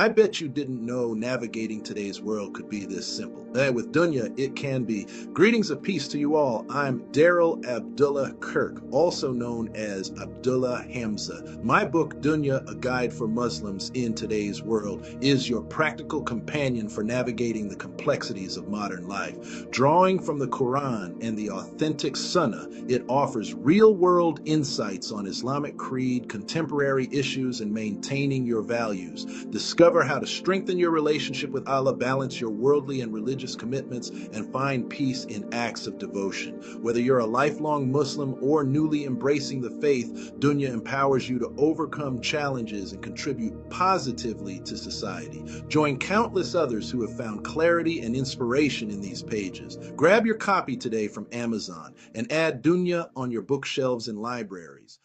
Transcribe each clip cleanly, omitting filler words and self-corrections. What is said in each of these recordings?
I bet you didn't know navigating today's world could be this simple. With Dunya, it can be. Greetings of peace to you all. I'm Daryl Abdullah Kirk, also known as Abdullah Hamza. My book, Dunya, A Guide for Muslims in Today's World, is your practical companion for navigating the complexities of modern life. Drawing from the Quran and the authentic Sunnah, it offers real-world insights on Islamic creed, contemporary issues, and maintaining your values. Discover how to strengthen your relationship with Allah, balance your worldly and religious commitments, and find peace in acts of devotion. Whether you're a lifelong Muslim or newly embracing the faith, Dunya empowers you to overcome challenges and contribute positively to society. Join countless others who have found clarity and inspiration in these pages. Grab your copy today from Amazon and add Dunya on your bookshelves and libraries.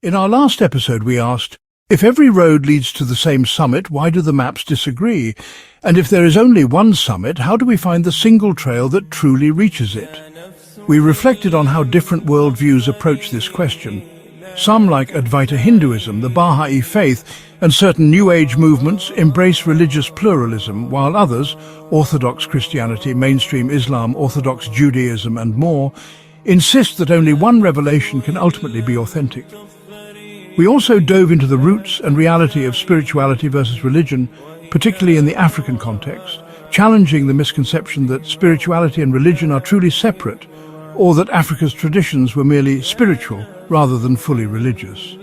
In our last episode, we asked, if every road leads to the same summit, why do the maps disagree? And if there is only one summit, how do we find the single trail that truly reaches it? We reflected on how different worldviews approach this question. Some, like Advaita Hinduism, the Baha'i faith, and certain New Age movements, embrace religious pluralism, while others, Orthodox Christianity, mainstream Islam, Orthodox Judaism, and more, insist that only one revelation can ultimately be authentic. We also dove into the roots and reality of spirituality versus religion, particularly in the African context, challenging the misconception that spirituality and religion are truly separate, or that Africa's traditions were merely spiritual rather than fully religious.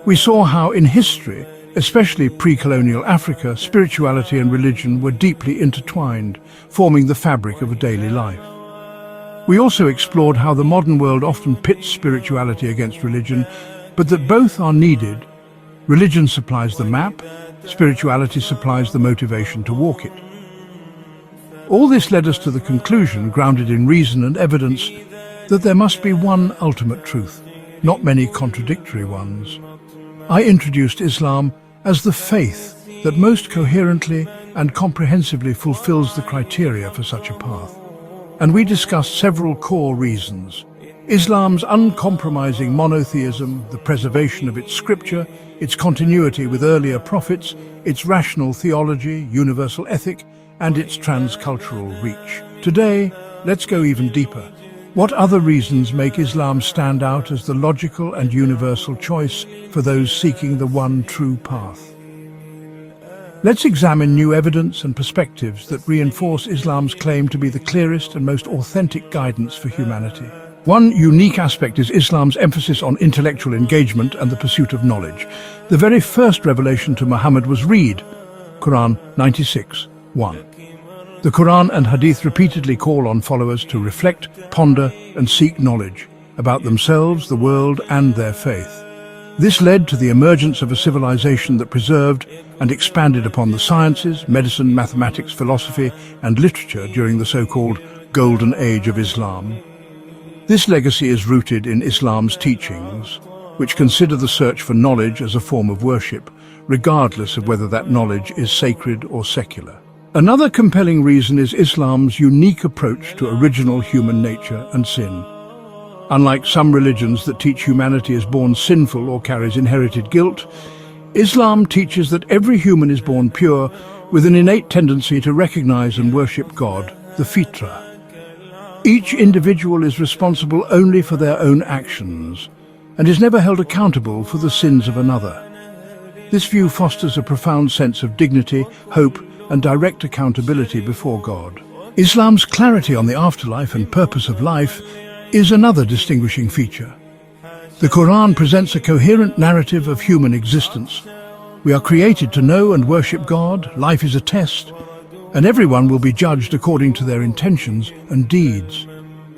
We saw how in history, especially pre-colonial Africa, spirituality and religion were deeply intertwined, forming the fabric of a daily life. We also explored how the modern world often pits spirituality against religion, but that both are needed. Religion supplies the map, spirituality supplies the motivation to walk it. All this led us to the conclusion, grounded in reason and evidence, that there must be one ultimate truth, not many contradictory ones. I introduced Islam as the faith that most coherently and comprehensively fulfills the criteria for such a path. And we discussed several core reasons. Islam's uncompromising monotheism, the preservation of its scripture, its continuity with earlier prophets, its rational theology, universal ethic, and its transcultural reach. Today, let's go even deeper. What other reasons make Islam stand out as the logical and universal choice for those seeking the one true path? Let's examine new evidence and perspectives that reinforce Islam's claim to be the clearest and most authentic guidance for humanity. One unique aspect is Islam's emphasis on intellectual engagement and the pursuit of knowledge. The very first revelation to Muhammad was read, Quran 96:1. The Quran and Hadith repeatedly call on followers to reflect, ponder, and seek knowledge about themselves, the world, and their faith. This led to the emergence of a civilization that preserved and expanded upon the sciences, medicine, mathematics, philosophy, and literature during the so-called Golden Age of Islam. This legacy is rooted in Islam's teachings, which consider the search for knowledge as a form of worship, regardless of whether that knowledge is sacred or secular. Another compelling reason is Islam's unique approach to original human nature and sin. Unlike some religions that teach humanity is born sinful or carries inherited guilt, Islam teaches that every human is born pure with an innate tendency to recognize and worship God, the fitra. Each individual is responsible only for their own actions and is never held accountable for the sins of another. This view fosters a profound sense of dignity, hope, and direct accountability before God. Islam's clarity on the afterlife and purpose of life is another distinguishing feature. The Quran presents a coherent narrative of human existence. We are created to know and worship God, life is a test, and everyone will be judged according to their intentions and deeds.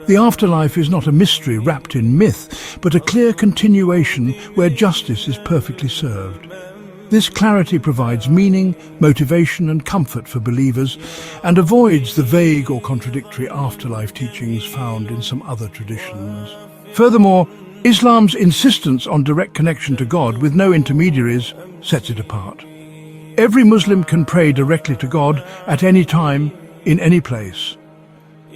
The afterlife is not a mystery wrapped in myth, but a clear continuation where justice is perfectly served. This clarity provides meaning, motivation, and comfort for believers, and avoids the vague or contradictory afterlife teachings found in some other traditions. Furthermore, Islam's insistence on direct connection to God with no intermediaries sets it apart. Every Muslim can pray directly to God at any time, in any place.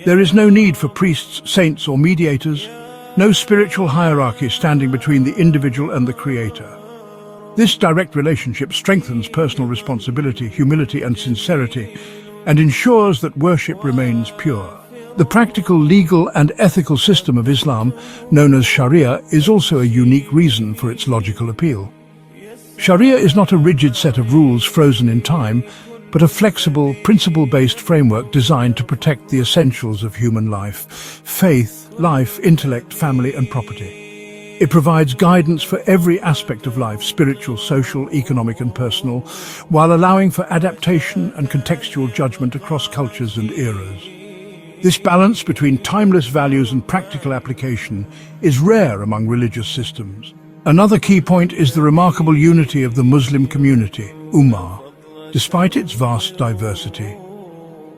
There is no need for priests, saints, or mediators, no spiritual hierarchy standing between the individual and the Creator. This direct relationship strengthens personal responsibility, humility, and sincerity, and ensures that worship remains pure. The practical, legal, and ethical system of Islam, known as Sharia, is also a unique reason for its logical appeal. Sharia is not a rigid set of rules frozen in time, but a flexible, principle-based framework designed to protect the essentials of human life: faith, life, intellect, family, and property. It provides guidance for every aspect of life, spiritual, social, economic, and personal, while allowing for adaptation and contextual judgment across cultures and eras. This balance between timeless values and practical application is rare among religious systems. Another key point is the remarkable unity of the Muslim community, Ummah, despite its vast diversity.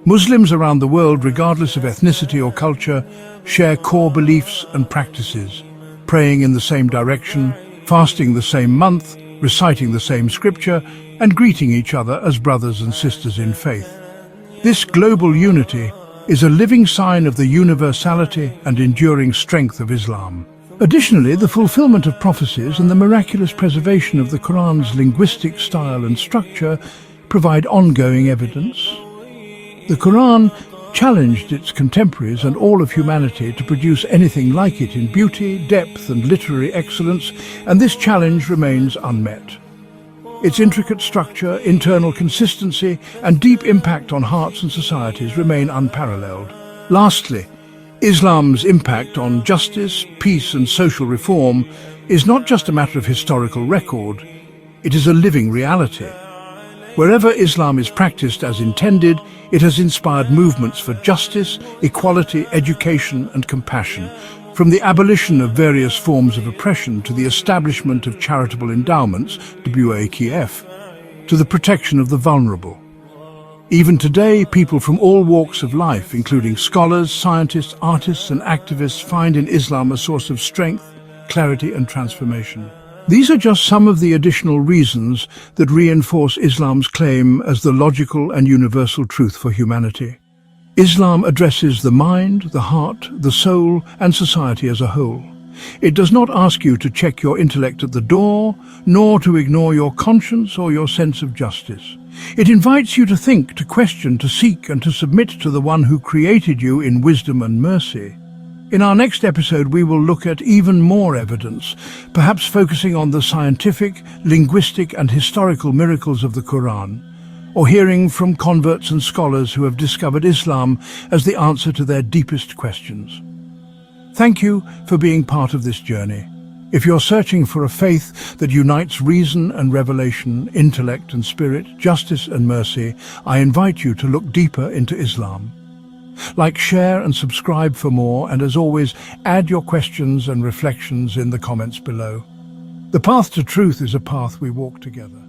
Muslims around the world, regardless of ethnicity or culture, share core beliefs and practices, praying in the same direction, fasting the same month, reciting the same scripture, and greeting each other as brothers and sisters in faith. This global unity is a living sign of the universality and enduring strength of Islam. Additionally, the fulfillment of prophecies and the miraculous preservation of the Quran's linguistic style and structure provide ongoing evidence. The Quran challenged its contemporaries and all of humanity to produce anything like it in beauty, depth, and literary excellence, and this challenge remains unmet. Its intricate structure, internal consistency, and deep impact on hearts and societies remain unparalleled. Lastly, Islam's impact on justice, peace, and social reform is not just a matter of historical record, it is a living reality. Wherever Islam is practiced as intended, it has inspired movements for justice, equality, education, and compassion, from the abolition of various forms of oppression to the establishment of charitable endowments, WAKF, to the protection of the vulnerable. Even today, people from all walks of life, including scholars, scientists, artists, and activists, find in Islam a source of strength, clarity, and transformation. These are just some of the additional reasons that reinforce Islam's claim as the logical and universal truth for humanity. Islam addresses the mind, the heart, the soul, and society as a whole. It does not ask you to check your intellect at the door, nor to ignore your conscience or your sense of justice. It invites you to think, to question, to seek, and to submit to the one who created you in wisdom and mercy. In our next episode, we will look at even more evidence, perhaps focusing on the scientific, linguistic, and historical miracles of the Quran, or hearing from converts and scholars who have discovered Islam as the answer to their deepest questions. Thank you for being part of this journey. If you're searching for a faith that unites reason and revelation, intellect and spirit, justice and mercy, I invite you to look deeper into Islam. Like, share and subscribe for more, and as always, add your questions and reflections in the comments below. The path to truth is a path we walk together.